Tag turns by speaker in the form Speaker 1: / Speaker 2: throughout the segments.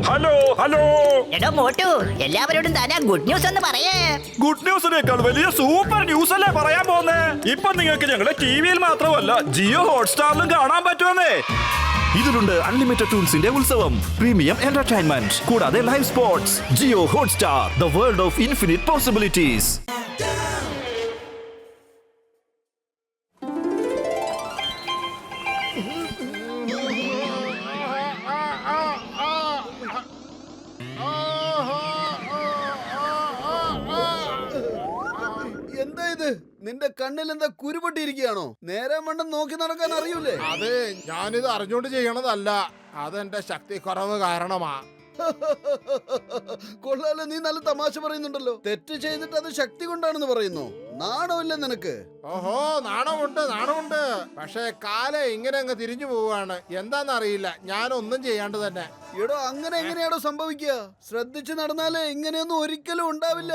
Speaker 1: Hello hello.
Speaker 2: എടോ മോട്ടു, എല്ലാവരോടും Thana good news എന്ന് പറയേ.
Speaker 1: ഗുഡ് ന്യൂസിനേക്കാൾ വലിയ സൂപ്പർ ന്യൂസ് അല്ലേ പറയാൻ പോകുന്നേ. ഇപ്പൊ നിങ്ങൾക്ക് ഞങ്ങളുടെ ടിവിയിൽ മാത്രമല്ല ജിയോ ഹോട്ട്സ്റ്റാറിലും കാണാൻ പറ്റുമെന്നേ. ഇതിലുണ്ട് അൺലിമിറ്റഡ് ടൂൾസിന്റെ ഉത്സവം, പ്രീമിയം എന്റർടൈൻമെന്റ്, കൂടാതെ live sports. Jio Hotstar, the world of infinite possibilities.
Speaker 3: എന്താ ഇത്? നിന്റെ കണ്ണിൽ എന്താ കുരുപൊട്ടിയിരിക്കുകയാണോ? നേരെ മണ്ടം നോക്കി നടക്കാൻ അറിയൂലേ?
Speaker 4: അതെ, ഞാനിത് അറിഞ്ഞോണ്ട് ചെയ്യണതല്ല, അതെന്റെ ശക്തി കുറവ് കാരണമാ.
Speaker 3: കൊള്ളാലോ, നീ നല്ല തമാശ പറയുന്നുണ്ടല്ലോ. തെറ്റ് ചെയ്തിട്ട് അത് ശക്തി കൊണ്ടാണെന്ന് പറയുന്നു. നാണമില്ല നിനക്ക്?
Speaker 4: ഓഹോ, നാണമുണ്ട്. പക്ഷേ കാലം ഇങ്ങനെ അങ്ങ് തിരിഞ്ഞു പോവാണ്. എന്താന്നറിയില്ല, ഞാനൊന്നും ചെയ്യാണ്ട് തന്നെ.
Speaker 3: എടോ, അങ്ങനെ എങ്ങനെയാണോ സംഭവിക്കുക? ശ്രദ്ധിച്ചു നടന്നാലേ ഇങ്ങനെയൊന്നും ഒരിക്കലും ഉണ്ടാവില്ല.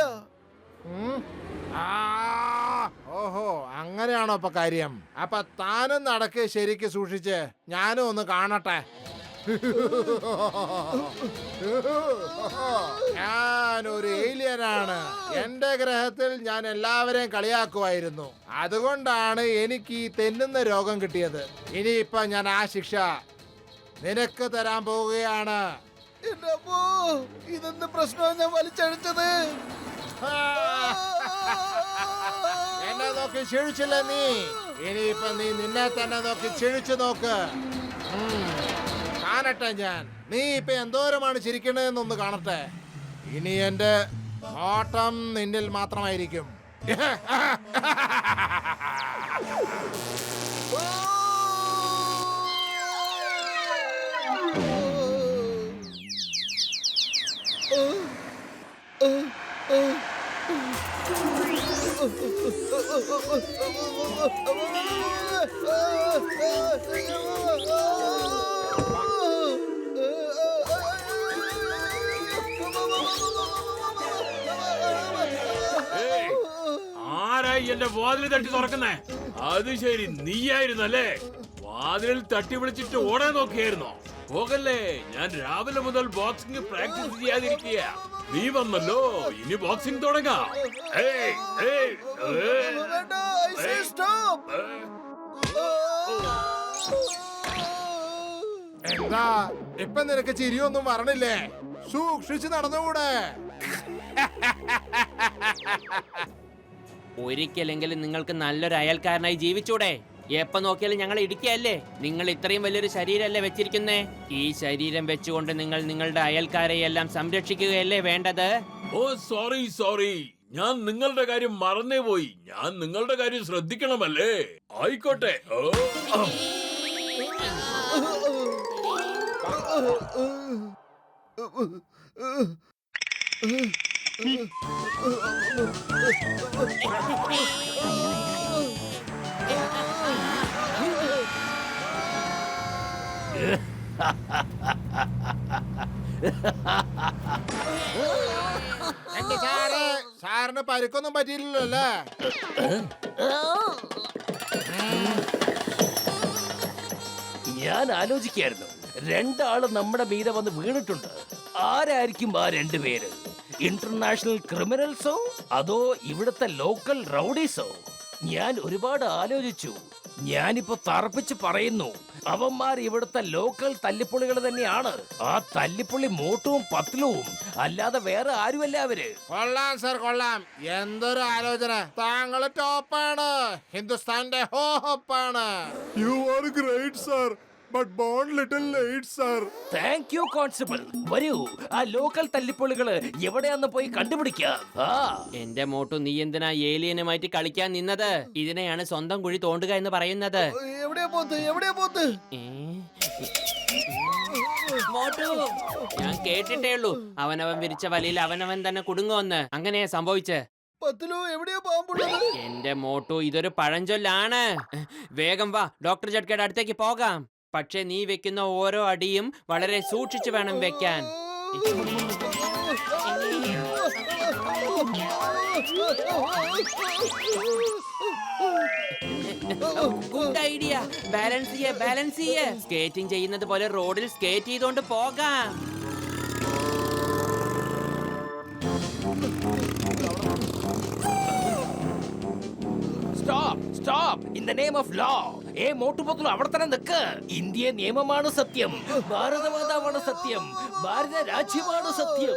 Speaker 4: ഓഹോ, അങ്ങനെയാണോ ഇപ്പൊ കാര്യം? അപ്പൊ താനും നടക്ക്, ശരിക്ക് സൂക്ഷിച്ച്. ഞാനും ഒന്ന് കാണട്ടെ. ഞാനൊരു ഏലിയനാണ്. എന്റെ ഗ്രഹത്തിൽ ഞാൻ എല്ലാവരെയും കളിയാക്കുമായിരുന്നു. അതുകൊണ്ടാണ് എനിക്ക് ഈ തെന്നുന്ന രോഗം കിട്ടിയത്. ഇനിയിപ്പൊ ഞാൻ ആ ശിക്ഷ നിനക്ക് തരാൻ പോവുകയാണ്.
Speaker 3: ഇതെന്ത് പ്രശ്നമാണ് ഞാൻ വലിച്ചഴിച്ചത്?
Speaker 4: എന്നെ നോക്കി ക്ഷീണിച്ചില്ല നീ. ഇനിയിപ്പൊ നീ നിന്നെ തന്നെ നോക്കി ക്ഷീണിച്ചു നോക്ക്. കാണട്ടെ ഞാൻ, നീ ഇപ്പൊ എന്തോരമാണ് ചിരിക്കണതെന്നൊന്ന് കാണട്ടെ. ഇനി എന്റെ ഓട്ടം നിന്നിൽ മാത്രമായിരിക്കും.
Speaker 5: ആരായി എന്റെ വാതിൽ തട്ടി തുറക്കുന്നേ? അത് ശരി, നീയായിരുന്നല്ലേ? വാതിലിൽ തട്ടി വിളിച്ചിട്ട് ഓടാൻ നോക്കിയായിരുന്നോ? പോകല്ലേ, ഞാൻ രാവിലെ മുതൽ ബോക്സിംഗ് പ്രാക്ടീസ് ചെയ്യാതിരിക്കുക. നീ വന്നല്ലോ, ഇനി ബോക്സിംഗ് തുടങ്ങാം.
Speaker 4: എന്താ ഇപ്പൊ നിനക്ക് ചിരിയൊന്നും വരണില്ലേ? സൂക്ഷിച്ച് നടന്നുകൂടെ?
Speaker 6: ഒരിക്കലെങ്കിലും നിങ്ങൾക്ക് നല്ലൊരു അയൽക്കാരനായി ജീവിച്ചൂടെ? എപ്പോ നോക്കിയാലും ഞങ്ങൾ ഇടിക്കല്ലേ? നിങ്ങൾ ഇത്രയും വലിയൊരു ശരീരമല്ലേ വെച്ചിരിക്കുന്നേ? ഈ ശരീരം വെച്ചുകൊണ്ട് നിങ്ങൾ നിങ്ങളുടെ അയൽക്കാരെയെല്ലാം സംരക്ഷിക്കുകയല്ലേ വേണ്ടത്?
Speaker 5: ഓ സോറി, ഞാൻ നിങ്ങളുടെ കാര്യം മറന്നേ പോയി. ഞാൻ നിങ്ങളുടെ കാര്യം ശ്രദ്ധിക്കണമല്ലേ? ആയിക്കോട്ടെ.
Speaker 4: എന്റെ സാറിന് പരിക്കൊന്നും പറ്റിയില്ലല്ലോ അല്ലേ?
Speaker 7: ഞാൻ ആലോചിക്കായിരുന്നു, രണ്ടാള് നമ്മുടെ മീതെ വന്ന് വീണിട്ടുണ്ട്. ആരായിരിക്കും ആ രണ്ടുപേര്? ഇന്റർനാഷണൽ ക്രിമിനൽസോ അതോ ഇവിടുത്തെ ലോക്കൽ റൗഡീസോ? ഞാൻ ഒരുപാട് ആലോചിച്ചു. ഞാനിപ്പോ തറപ്പിച്ച് പറയുന്നു, അവന്മാർ ഇവിടുത്തെ ലോക്കൽ തല്ലിപ്പൊളികൾ തന്നെയാണ്. ആ തല്ലിപ്പൊളി മോട്ടുവും പത്ലുവും, അല്ലാതെ വേറെ ആരുമല്ല അവര്.
Speaker 4: കൊള്ളാം സാർ, കൊള്ളാം. എന്തൊരു ആലോചന! താങ്കള് ടോപ്പാണ്, ഹിന്ദുസ്ഥാന്റെ ഹോപ്പാണ്. You are great sir, but born little late sir.
Speaker 7: Thank you constable. വരൂ, ആ ലോക്കൽ തല്ലിപ്പൊളികള് എവിടെയാന്ന് പോയി കണ്ടുപിടിക്കാം.
Speaker 6: എന്റെ മോട്ടു, നീ എന്തിനാ ഏലിയനുമായിട്ട് കളിക്കാൻ നിന്നത്? ഇതിനെയാണ് സ്വന്തം കുഴി തോണ്ടുക എന്ന് പറയുന്നത്.
Speaker 3: എവിടെയാ പോത്ത്?
Speaker 6: മോട്ടു, ഞാൻ കേട്ടിട്ടേ ഉള്ളൂ, അവനവൻ വിരിച്ച വലയിൽ അവനവൻ തന്നെ കുടുങ്ങുമെന്ന്. അങ്ങനെയാ സംഭവിച്ചേ.
Speaker 3: പത്തിലോ എവിടെയാ പാമ്പുള്ളത്?
Speaker 6: എന്റെ മോട്ടു, ഇതൊരു പഴഞ്ചൊല്ലാണ്. വേഗം വാ, ഡോക്ടർ ജഡ്കയുടെ അടുത്തേക്ക് പോകാം. പക്ഷെ നീ വെക്കുന്ന ഓരോ അടിയും വളരെ സൂക്ഷിച്ചു വേണം വെക്കാൻ. Good idea. ബാലൻസ് ചെയ്യേ. സ്കേറ്റിംഗ് ചെയ്യുന്നത് പോലെ റോഡിൽ സ്കേറ്റ് ചെയ്തോണ്ട് പോകാം.
Speaker 7: Stop stop in the name of law. മോട്ടുപത്തു അവിടെ തന്നെ നിൽക്ക്. ഇന്ത്യ നിയമമാണ് സത്യം, ഭാരതമാതാവാണ് സത്യം, ഭാരത രാജ്യമാണ് സത്യം.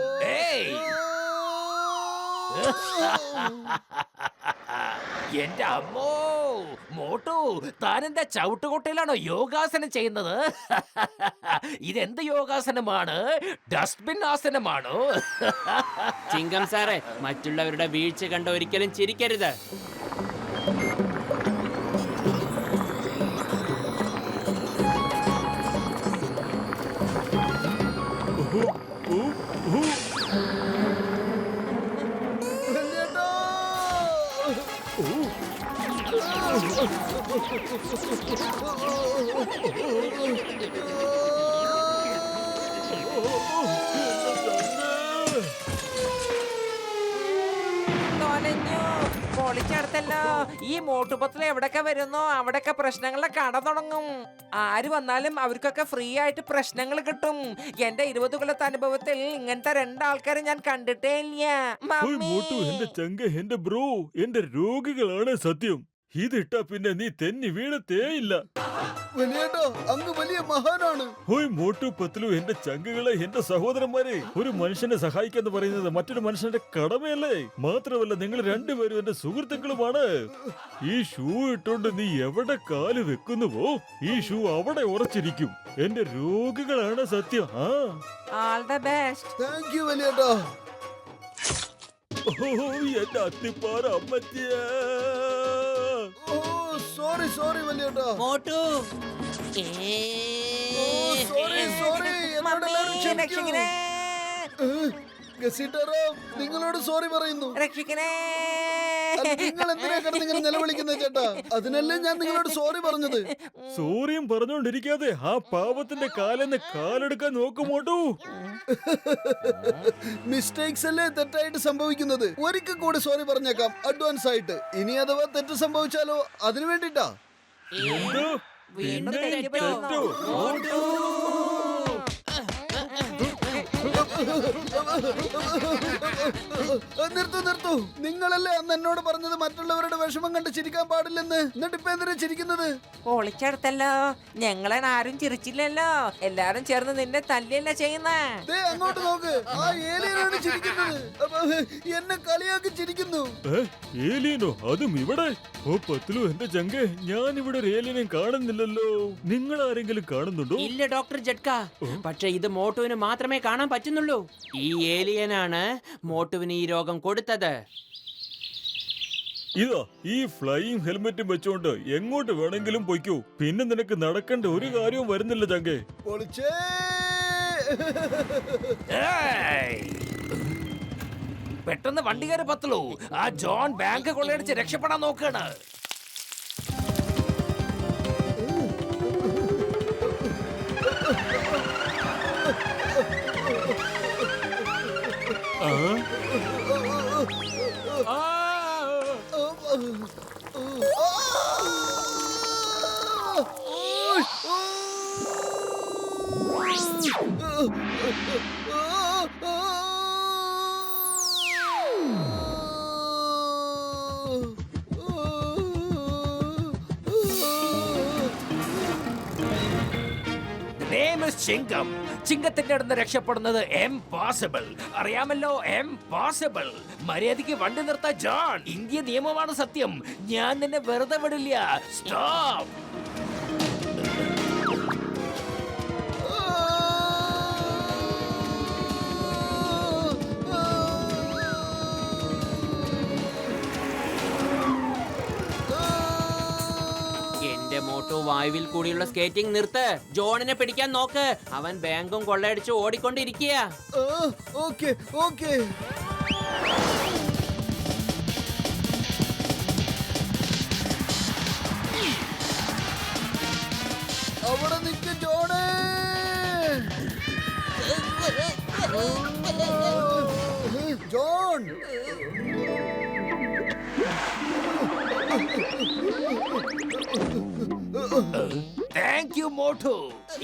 Speaker 7: എന്റെ അമ്മോ മോട്ടു, താനെന്താ ചവിട്ടുകൊട്ടയിലാണോ യോഗാസനം ചെയ്യുന്നത്? ഇതെന്ത് യോഗാസനമാണ്? ഡസ്റ്റ്ബിൻ ആസനമാണോ?
Speaker 6: ചിങ്കം സാറേ, മറ്റുള്ളവരുടെ വീഴ്ച കണ്ട് ഒരിക്കലും ചിരിക്കരുത്.
Speaker 3: വലിയേട്ടാ!
Speaker 8: പൊളിച്ചെടുത്തല്ലോ. ഈ മോട്ടുപത്തിൽ എവിടൊക്കെ വരുന്നോ അവിടൊക്കെ പ്രശ്നങ്ങളെ കട തുടങ്ങും. ആര് വന്നാലും അവർക്കൊക്കെ ഫ്രീ ആയിട്ട് പ്രശ്നങ്ങൾ കിട്ടും. എന്റെ 20 കൊല്ലത്തെ അനുഭവത്തിൽ ഇങ്ങനത്തെ 2 ആൾക്കാരെ ഞാൻ കണ്ടിട്ടേ ഇല്ല. മമ്മി.
Speaker 1: എന്റെ ചങ്ക, എന്റെ ബ്രോ, എന്റെ രോഗികളാണ് സത്യം. ഇതിട്ടാ പിന്നെ നീ തെന്നി വീഴത്തേയില്ല.
Speaker 3: വലിയേട്ടാ, അങ്ങ് വലിയ മഹാനാണ്.
Speaker 1: ഹോയ് മോട്ടു പത്ലു, എന്റെ ചങ്കുകളെ, എന്റെ സഹോദരന്മാരെ, ഒരു മനുഷ്യനെ സഹായിക്കാന്ന് പറയുന്നത് മറ്റൊരു മനുഷ്യന്റെ കടമയല്ലേ? മാത്രമല്ല നിങ്ങൾ രണ്ടുപേരും എന്റെ സുഹൃത്തുക്കളുമാണ്. ഈ ഷൂ ഇട്ടോണ്ട് നീ എവിടെ കാല് വെക്കുന്നുവോ ഈ ഷൂ അവിടെ ഉറച്ചിരിക്കും. എന്റെ രോഗികളാണ് സത്യം.
Speaker 8: All the best.
Speaker 3: Thank you വലിയേട്ടാ.
Speaker 1: എന്റെ അത്തിപ്പാറ അമ്മച്ചിയ.
Speaker 3: ഓ സോറി സോറി വലിയേട്ടാ.
Speaker 6: Motu
Speaker 3: sorry sorry.
Speaker 8: മമ്മി, രക്ഷിക്കണേ,
Speaker 3: ഗസീട്ടറോ, നിങ്ങളോട് സോറി പറയുന്നു.
Speaker 8: രക്ഷിക്കണേ.
Speaker 3: അല്ല, നിങ്ങൾ എന്തിനാ കിടന്നിങ്ങനെ നിലവിളിക്കുന്നത് ചേട്ടാ? അതിനല്ലേ ഞാൻ നിങ്ങളോട് സോറി പറഞ്ഞത്.
Speaker 1: സോറിയും പറഞ്ഞോണ്ടിരിക്കാതെ ആ പാവത്തിന്റെ കാലെന്ന് കാലെടുക്കാൻ നോക്കുമോട്ടു.
Speaker 3: മിസ്റ്റേക്സ് അല്ലേ തെറ്റായിട്ട് സംഭവിക്കുന്നത്. ഒരിക്കൽ കൂടി സോറി പറഞ്ഞേക്കാം അഡ്വാൻസ് ആയിട്ട്. ഇനി അഥവാ തെറ്റ് സംഭവിച്ചാലോ അതിനു വേണ്ടിട്ടാ.
Speaker 1: എന്തോ?
Speaker 8: വീണ്ടും
Speaker 1: പിന്നെ
Speaker 8: തെറ്റിപ്പോയി.
Speaker 1: തെറ്റോ?
Speaker 3: നിർത്തൂ നിർത്തൂ. നിങ്ങളല്ലേ അന്ന് എന്നോട് പറഞ്ഞത് മറ്റുള്ളവരുടെ വിഷമം കണ്ട് ചിരിക്കാൻ പാടില്ലെന്ന്. എന്നിട്ട് ഇപ്പൊ എന്തിനാ ചിരിക്കുന്നത്?
Speaker 8: പൊളിച്ചെടുത്തല്ലോ. ഞങ്ങളെ ആരും ചിരിച്ചില്ലല്ലോ. എല്ലാരും ചേർന്ന് നിന്നെ തല്ലിയല്ല ചെയ്യുന്നേ.
Speaker 3: ദേ അങ്ങോട്ട് നോക്ക്. ആ ഏലിയനാണ് ചിരിക്കുന്നത്. അപ്പൊ എന്നെ കളിയാക്കി ചിരിക്കുന്നു.
Speaker 1: ഏലിയനോ? അതും ഇവിടെ? ഓ പത്ലു, എന്റെ ചങ്കെ, ഞാൻ ഇവിടെ ഒരു ഏലിയനെ കാണുന്നില്ലല്ലോ. നിങ്ങൾ ആരെങ്കിലും കാണുന്നുണ്ടോ?
Speaker 6: ഇല്ല ഡോക്ടർ ജഡ്ക. പക്ഷെ ഇത് മോട്ടുവിന് മാത്രമേ കാണാൻ പറ്റുന്നുള്ളൂ. ഈ ഏലിയനാണ് മോട്ടുവിന് ഈ രോഗം കൊടുത്തത്.
Speaker 1: ഇതാ ഈ ഫ്ലൈയിങ് ഹെൽമെറ്റും വെച്ചോണ്ട് എങ്ങോട്ട് വേണമെങ്കിലും പൊയ്ക്കോ. പിന്നെ നിനക്ക് നടക്കേണ്ട ഒരു കാര്യവും വരുന്നില്ല ചങ്കെ.
Speaker 3: പൊളിച്ചേ.
Speaker 7: പെട്ടെന്ന് വണ്ടി കയറി പത്തുള്ളൂ. ആ ജോൺ ബാങ്ക് കൊള്ളയടിച്ച് രക്ഷപ്പെടാൻ നോക്കാണ്. ചിങ്കം. ചിങ്കത്തിന്റെ അടുത്ത് രക്ഷപ്പെടുന്നത് എംപോസിബിൾ. അറിയാമല്ലോ, എംപോസിബിൾ. മര്യാദയ്ക്ക് വണ്ടി നിർത്താ ജോൺ. ഇന്ത്യ നിയമമാണ് സത്യം. ഞാൻ നിന്നെ വെറുതെ വിടില്ല. സ്റ്റോപ്പ്.
Speaker 6: മോട്ടു, വായുവിൽ കൂടിയുള്ള സ്കേറ്റിംഗ് നിർത്ത്. ജോണിനെ പിടിക്കാൻ നോക്ക്. അവൻ ബാങ്കും കൊള്ളയടിച്ച് ഓടിക്കൊണ്ടിരിക്കുക.
Speaker 3: Okay okay. അവിടെ നിൽക്ക് ജോണേ. John,
Speaker 7: thank you Motu.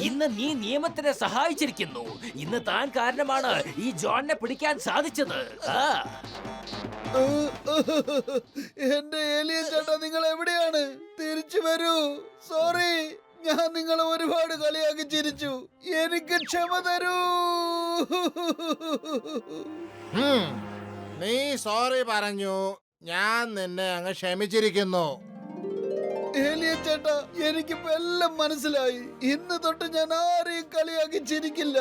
Speaker 7: ഇന്ന് നീ നിയമത്തിനെ സഹായിച്ചിരിക്കുന്നു. ഇന്ന് താൻ കാരണമാണ് ഈ ജോണിനെ പിടിക്കാൻ സാധിച്ചത്.
Speaker 3: എന്റെ ഏലിയൻ ചേട്ടാ, നിങ്ങൾ എവിടെയാണ്? തിരിച്ചു വരൂ. സോറി, ഞാൻ നിങ്ങളെ ഒരുപാട് കളിയാക്കി ചിരിച്ചു. എനിക്ക് ക്ഷമ തരൂ.
Speaker 4: നീ സോറി പറഞ്ഞു, ഞാൻ നിന്നെ അങ്ങ് ക്ഷമിച്ചിരിക്കുന്നു.
Speaker 3: ഏലിയൻ ചേട്ടാ, എനിക്കിപ്പോ എല്ലാം മനസ്സിലായി. ഇന്ന് തൊട്ട് ഞാൻ ആരെയും കളിയാക്കി ചിരിക്കില്ല.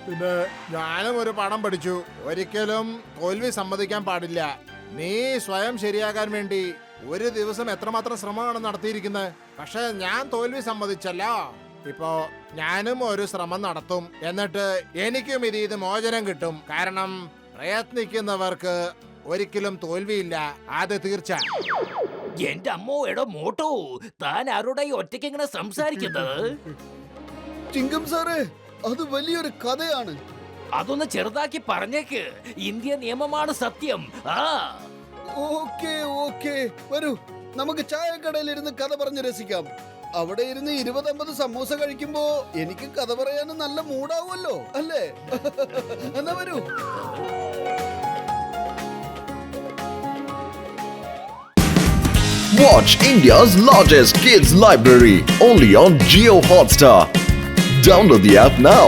Speaker 4: പിന്നെ ഞാനും ഒരു പാഠം പഠിച്ചു. ഒരിക്കലും തോൽവി സമ്മതിക്കാൻ പാടില്ല. നീ സ്വയം ശരിയാകാൻ വേണ്ടി ഒരു ദിവസം എത്രമാത്രം ശ്രമമാണ് നടത്തിയിരിക്കുന്നത്. പക്ഷെ ഞാൻ തോൽവി സമ്മതിച്ചല്ലോ. ഇപ്പോ ഞാനും ഒരു ശ്രമം നടത്തും. എന്നിട്ട് എനിക്കും ഇത് മോചനം കിട്ടും. കാരണം പ്രയത്നിക്കുന്നവർക്ക് ഒരിക്കലും തോൽവിയില്ല, അത് തീർച്ച.
Speaker 7: എന്റെ അമ്മോ, എടോ മോട്ടു, താൻ ആരോടായി ഒറ്റയ്ക്ക് ഇങ്ങനെ സംസാരിക്കുന്നത്?
Speaker 3: ചിങ്കം സാറേ, അത് വലിയൊരു കഥയാണ്.
Speaker 7: അതൊന്ന് ചെറുതാക്കി പറഞ്ഞേക്ക്. ഇന്ത്യ നിയമമാണ് സത്യം.
Speaker 3: ഓക്കേ ഓക്കേ, വരൂ, നമുക്ക് ചായക്കടയിൽ ഇരുന്ന് കഥ പറഞ്ഞ് രസിക്കാം. അവിടെ ഇരുന്ന് 20-50 സമൂസ കഴിക്കുമ്പോ എനിക്ക് കഥ പറയാനും നല്ല മൂടാവുമല്ലോ, അല്ലേ? എന്നാ വരൂ.
Speaker 9: Watch India's largest kids library only on Jio Hotstar. Download the app now.